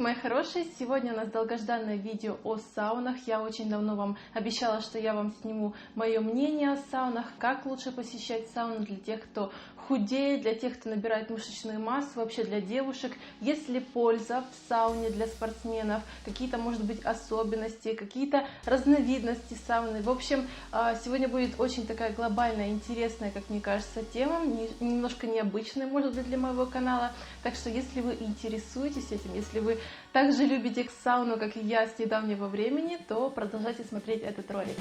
мои хорошие! Сегодня у нас долгожданное видео о саунах. Я очень давно вам обещала, что я вам сниму мое мнение о саунах, как лучше посещать сауну для тех, кто худеет, для тех, кто набирает мышечную массу, вообще для девушек. Есть ли польза в сауне для спортсменов, какие-то, может быть, особенности, какие-то разновидности сауны. В общем, сегодня будет очень такая глобальная, интересная, как мне кажется, тема, немножко необычная, может быть, для моего канала. Так что, если вы интересуетесь этим, если вы также любите сауну, как и я с недавнего времени, то продолжайте смотреть этот ролик.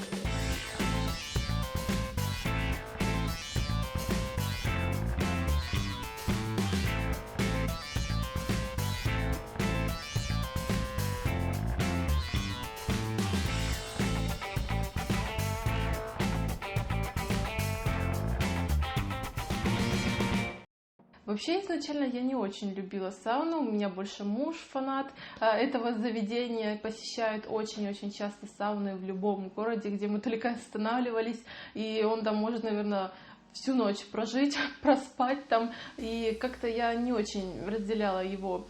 Вообще, изначально я не очень любила сауну, у меня больше муж фанат этого заведения, посещает очень-очень часто сауны в любом городе, где мы только останавливались, и он там может, наверное, всю ночь прожить, проспать там, и как-то я не очень разделяла его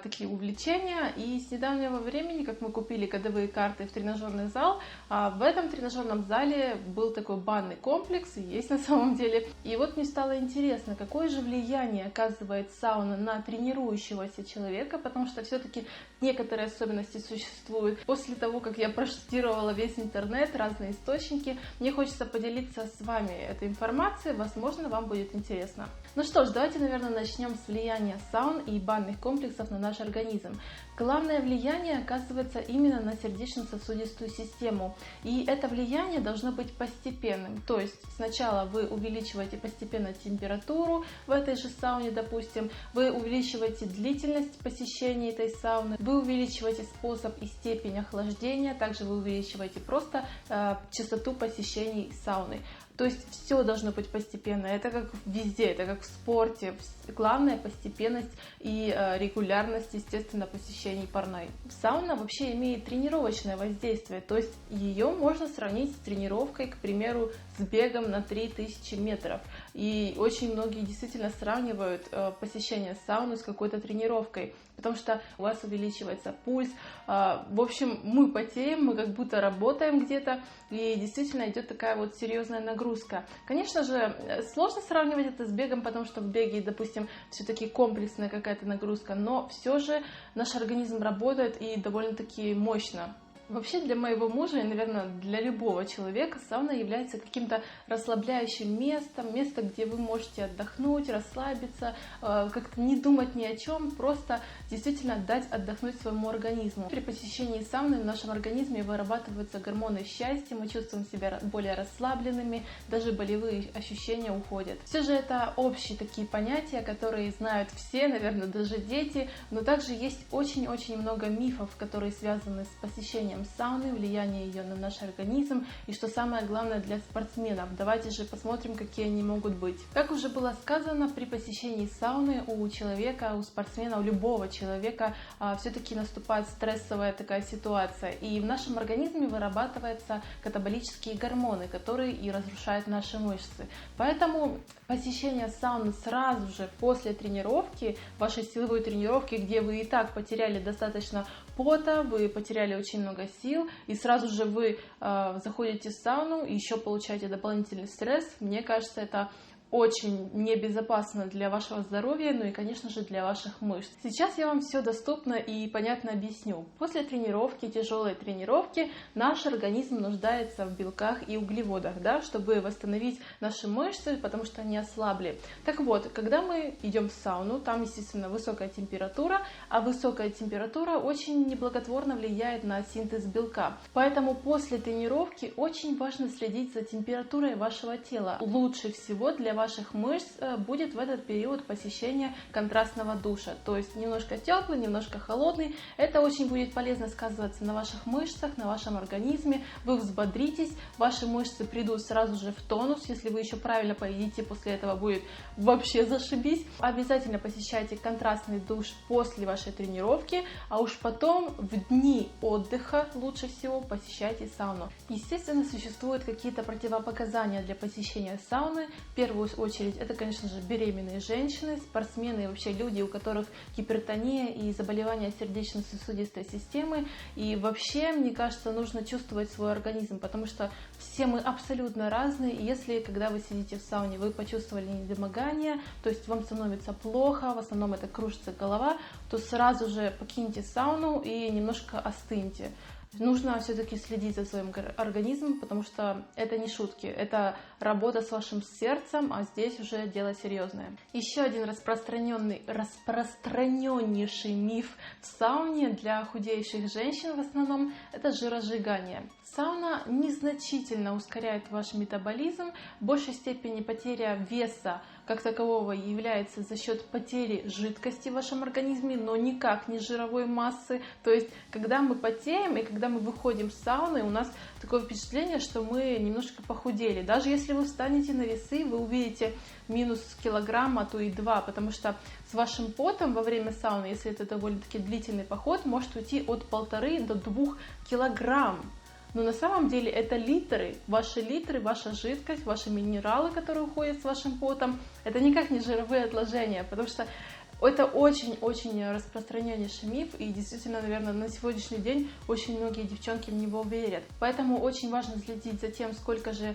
такие увлечения. И с недавнего времени, как мы купили годовые карты в тренажерный зал, в этом тренажерном зале был такой банный комплекс, и есть на самом деле. И вот мне стало интересно, какое же влияние оказывает сауна на тренирующегося человека, потому что все-таки некоторые особенности существуют. После того, как я проштудировала весь интернет, разные источники, мне хочется поделиться с вами этой информацией, возможно, вам будет интересно. Ну что ж, давайте, наверное, начнем с влияния саун и банных комплексов на наш организм. Главное влияние оказывается именно на сердечно-сосудистую систему, и это влияние должно быть постепенным, то есть сначала вы увеличиваете постепенно температуру в этой же сауне, допустим, вы увеличиваете длительность посещения этой сауны, вы увеличиваете способ и степень охлаждения, также вы увеличиваете просто частоту посещений сауны. То есть все должно быть постепенно, это как везде, это как в спорте, главное постепенность и регулярность, естественно, посещений парной. Сауна вообще имеет тренировочное воздействие, то есть ее можно сравнить с тренировкой, к примеру, с бегом на 3000 метров. И очень многие действительно сравнивают посещение сауны с какой-то тренировкой, потому что у вас увеличивается пульс. В общем, мы потеем, мы как будто работаем где-то, и действительно идет такая вот серьезная нагрузка. Конечно же, сложно сравнивать это с бегом, потому что в беге, допустим, все-таки комплексная какая-то нагрузка, но все же наш организм работает и довольно-таки мощно. Вообще для моего мужа и, наверное, для любого человека сауна является каким-то расслабляющим местом, где вы можете отдохнуть, расслабиться, как-то не думать ни о чем, просто действительно дать отдохнуть своему организму. При посещении сауны в нашем организме вырабатываются гормоны счастья, мы чувствуем себя более расслабленными, даже болевые ощущения уходят. Все же это общие такие понятия, которые знают все, наверное, даже дети, но также есть очень-очень много мифов, которые связаны с посещением сауны, влияние ее на наш организм и, что самое главное, для спортсменов. Давайте же посмотрим, какие они могут быть. Как уже было сказано, при посещении сауны у человека, у спортсмена, у любого человека все-таки наступает стрессовая такая ситуация, и в нашем организме вырабатываются катаболические гормоны, которые и разрушают наши мышцы. Поэтому посещение сауны сразу же после тренировки, вашей силовой тренировки, где вы и так потеряли достаточно пота, вы потеряли очень много сил, и сразу же вы заходите в сауну и еще получаете дополнительный стресс, мне кажется, это очень небезопасно для вашего здоровья, ну и, конечно же, для ваших мышц. Сейчас я вам все доступно и понятно объясню. После тренировки, тяжелой тренировки, наш организм нуждается в белках и углеводах, да, чтобы восстановить наши мышцы, потому что они ослабли. Так вот, когда мы идем в сауну, там, естественно, высокая температура, а высокая температура очень неблаготворно влияет на синтез белка. Поэтому после тренировки очень важно следить за температурой вашего тела. Лучше всего для ваших мышц будет в этот период посещение контрастного душа, то есть немножко теплый, немножко холодный. Это очень будет полезно сказываться на ваших мышцах, на вашем организме. Вы взбодритесь, ваши мышцы придут сразу же в тонус. Если вы еще правильно поедите, после этого будет вообще зашибись. Обязательно посещайте контрастный душ после вашей тренировки, а уж потом в дни отдыха лучше всего посещайте сауну. Естественно, существуют какие-то противопоказания для посещения сауны. В первую первую очередь, это, конечно же, беременные женщины, спортсмены и вообще люди, у которых гипертония и заболевания сердечно-сосудистой системы. И вообще, мне кажется, нужно чувствовать свой организм, потому что все мы абсолютно разные. И если, когда вы сидите в сауне, вы почувствовали недомогание, то есть вам становится плохо, в основном это кружится голова, то сразу же покиньте сауну и немножко остыньте. Нужно все-таки следить за своим организмом, потому что это не шутки, это работа с вашим сердцем, а здесь уже дело серьезное. Еще один распространеннейший миф в сауне для худеющих женщин в основном – это жиросжигание. Сауна незначительно ускоряет ваш метаболизм, в большей степени потеря веса как такового является за счет потери жидкости в вашем организме, но никак не жировой массы. То есть, когда мы потеем и когда мы выходим с сауны, у нас такое впечатление, что мы немножко похудели. Даже если вы встанете на весы, вы увидите минус килограмм, а то и 2, потому что с вашим потом во время сауны, если это довольно-таки длительный поход, может уйти от 1,5 до 2 килограмм. Но на самом деле это литры, ваша жидкость, ваши минералы, которые уходят с вашим потом. Это никак не жировые отложения, потому что это очень-очень распространеннейший миф, и действительно, наверное, на сегодняшний день очень многие девчонки в него верят. Поэтому очень важно следить за тем, сколько же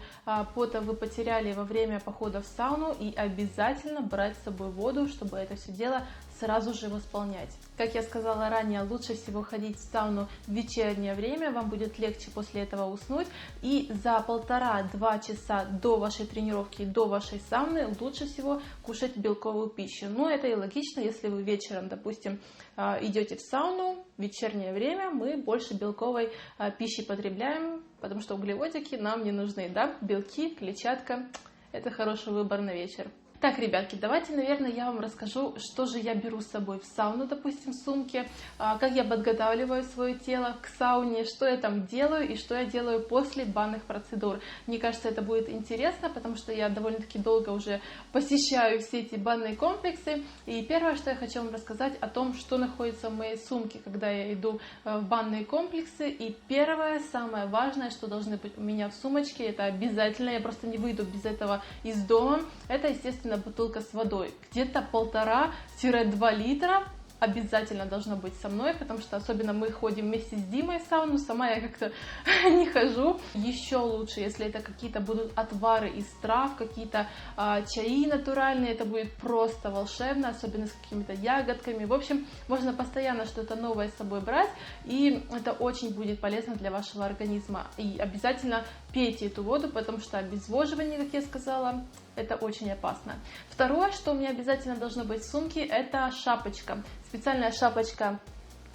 пота вы потеряли во время похода в сауну, и обязательно брать с собой воду, чтобы это все дело сразу же восполнять. Как я сказала ранее, лучше всего ходить в сауну в вечернее время, вам будет легче после этого уснуть, и за 1,5-2 часа до вашей тренировки, до вашей сауны лучше всего кушать белковую пищу. Но это и логично, если вы вечером, допустим, идете в сауну, в вечернее время мы больше белковой пищи потребляем, потому что углеводики нам не нужны, да? Белки, клетчатка – это хороший выбор на вечер. Так, ребятки, давайте, наверное, я вам расскажу, что же я беру с собой в сауну, допустим, в сумке, как я подготавливаю свое тело к сауне, что я там делаю и что я делаю после банных процедур. Мне кажется, это будет интересно, потому что я довольно-таки долго уже посещаю все эти банные комплексы. И первое, что я хочу вам рассказать о том, что находится в моей сумке, когда я иду в банные комплексы. И первое, самое важное, что должно быть у меня в сумочке, это обязательно, я просто не выйду без этого из дома, это, естественно, бутылка с водой, где-то 1,5-2 литра обязательно должно быть со мной, потому что особенно мы ходим вместе с Димой в сауну, сама я как-то не хожу. Еще лучше, если это какие-то будут отвары из трав, какие-то чаи натуральные, это будет просто волшебно, особенно с какими-то ягодками. В общем, можно постоянно что-то новое с собой брать, и это очень будет полезно для вашего организма. И обязательно пейте эту воду, потому что обезвоживание, как я сказала, это очень опасно. Второе, что у меня обязательно должно быть в сумке, это шапочка. Специальная шапочка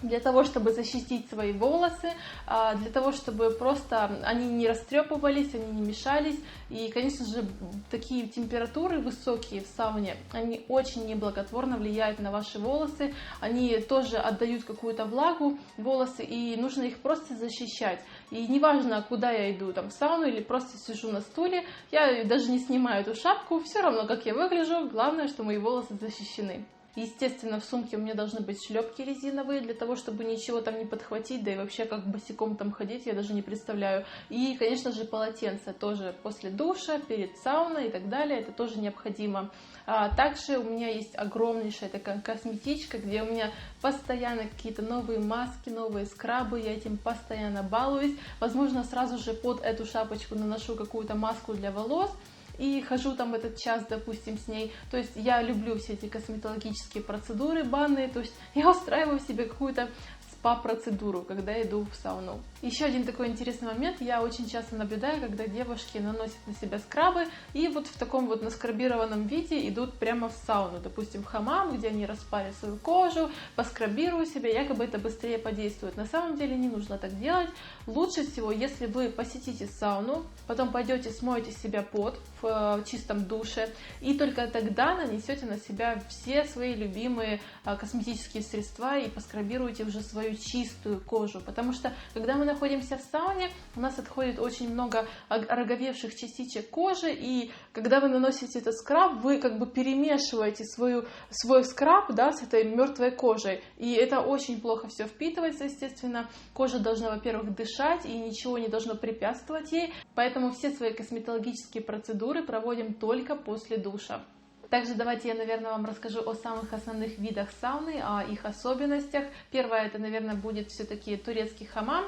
для того, чтобы защитить свои волосы, для того, чтобы просто они не растрепывались, они не мешались. И, конечно же, такие температуры высокие в сауне, они очень неблаготворно влияют на ваши волосы. Они тоже отдают какую-то влагу в волосы, и нужно их просто защищать. И неважно, куда я иду, там в сауну или просто сижу на стуле, я даже не снимаю эту шапку, все равно, как я выгляжу, главное, что мои волосы защищены. Естественно, в сумке у меня должны быть шлепки резиновые, для того, чтобы ничего там не подхватить, да и вообще как босиком там ходить, я даже не представляю. И, конечно же, полотенце тоже после душа, перед сауной и так далее, это тоже необходимо. Также у меня есть огромнейшая такая косметичка, где у меня постоянно какие-то новые маски, новые скрабы, я этим постоянно балуюсь. Возможно, сразу же под эту шапочку наношу какую-то маску для волос, и хожу там этот час, допустим, с ней. То есть я люблю все эти косметологические процедуры банные, то есть я устраиваю себе какую-то спа-процедуру, когда иду в сауну. Еще один такой интересный момент, я очень часто наблюдаю, когда девушки наносят на себя скрабы и вот в таком вот наскрабированном виде идут прямо в сауну, допустим, в хамам, где они распарят свою кожу, поскрабируют себя, якобы это быстрее подействует. На самом деле не нужно так делать. Лучше всего, если вы посетите сауну, потом пойдете смоете себя пот в чистом душе, и только тогда нанесете на себя все свои любимые косметические средства и поскрабируете уже свою идеальную чистую кожу, потому что когда мы находимся в сауне, у нас отходит очень много ороговевших частичек кожи, и когда вы наносите этот скраб, вы как бы перемешиваете свой скраб, да, с этой мертвой кожей, и это очень плохо все впитывается, естественно. Кожа должна, во-первых, дышать, и ничего не должно препятствовать ей, поэтому все свои косметологические процедуры проводим только после душа. Также давайте я, наверное, вам расскажу о самых основных видах сауны, о их особенностях. Первое, это, наверное, будет все-таки турецкий хамам,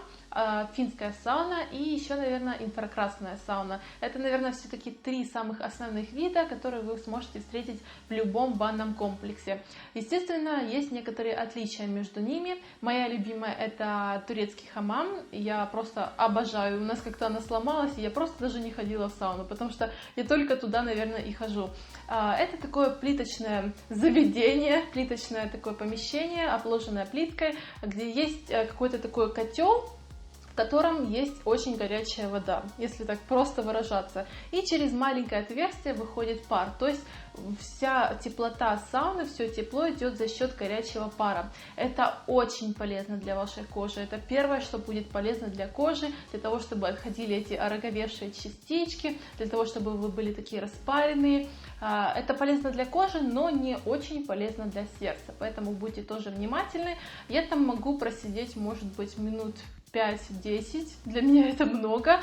финская сауна и еще, наверное, инфракрасная сауна. Это, наверное, все-таки 3 самых основных вида, которые вы сможете встретить в любом банном комплексе. Естественно, есть некоторые отличия между ними. Моя любимая — это турецкий хамам. Я просто обожаю. У нас как-то она сломалась, и я просто даже не ходила в сауну, потому что я только туда, наверное, и хожу. Это такое плиточное заведение, плиточное такое помещение, обложенное плиткой, где есть какой-то такой котел, в котором есть очень горячая вода, если так просто выражаться. И через маленькое отверстие выходит пар, то есть вся теплота сауны, все тепло идет за счет горячего пара. Это очень полезно для вашей кожи. Это первое, что будет полезно для кожи, для того, чтобы отходили эти ороговевшие частички, для того, чтобы вы были такие распаренные. Это полезно для кожи, но не очень полезно для сердца, поэтому будьте тоже внимательны. Я там могу просидеть, может быть, минут 5-10, для меня это много,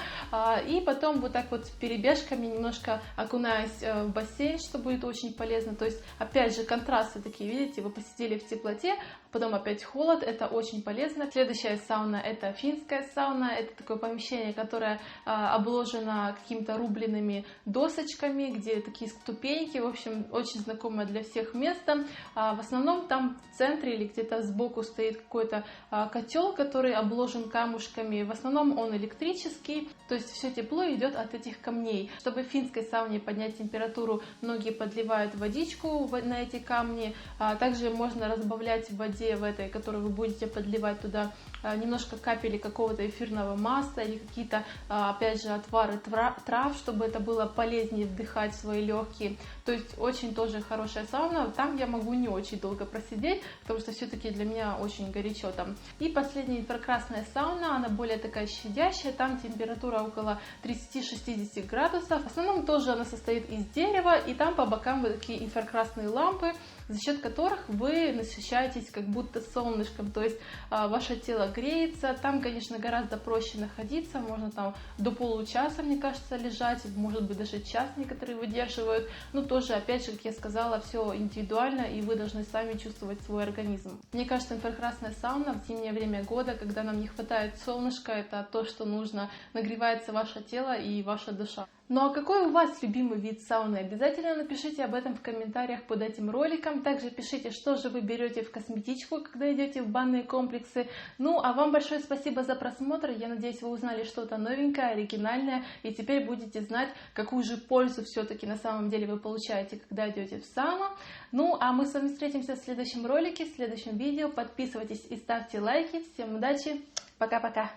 и потом вот так вот перебежками немножко окунаюсь в бассейн, что будет очень полезно. То есть, опять же, контрасты такие, видите, вы посидели в теплоте, потом опять холод, это очень полезно. Следующая сауна — это финская сауна, это такое помещение, которое обложено какими-то рубленными досочками, где такие ступеньки, в общем, очень знакомое для всех место. В основном там в центре или где-то сбоку стоит какой-то котел, который обложен камушками, в основном он электрический, то есть все тепло идет от этих камней. Чтобы в финской сауне поднять температуру, многие подливают водичку на эти камни, также можно разбавлять в воде в этой, которую вы будете подливать туда, немножко капели какого-то эфирного масла или какие-то, опять же, отвары трав, чтобы это было полезнее вдыхать в свои легкие. То есть очень тоже хорошая сауна. Там я могу не очень долго просидеть, потому что все-таки для меня очень горячо там. И последняя инфракрасная сауна, она более такая щадящая, там температура около 30-60 градусов. В основном тоже она состоит из дерева, и там по бокам вот такие инфракрасные лампы, за счет которых вы насыщаетесь как будто солнышком, то есть ваше тело греется. Там, конечно, гораздо проще находиться, можно там до получаса, мне кажется, лежать, может быть, даже час некоторые выдерживают, но тоже, опять же, как я сказала, все индивидуально, и вы должны сами чувствовать свой организм. Мне кажется, инфракрасная сауна в зимнее время года, когда нам не хватает солнышка, это то, что нужно, нагревается ваше тело и ваша душа. Ну а какой у вас любимый вид сауны? Обязательно напишите об этом в комментариях под этим роликом. Также пишите, что же вы берете в косметичку, когда идете в банные комплексы. Ну а вам большое спасибо за просмотр. Я надеюсь, вы узнали что-то новенькое, оригинальное, и теперь будете знать, какую же пользу все-таки на самом деле вы получаете, когда идете в сауну. Ну а мы с вами встретимся в следующем ролике, в следующем видео. Подписывайтесь и ставьте лайки. Всем удачи. Пока-пока.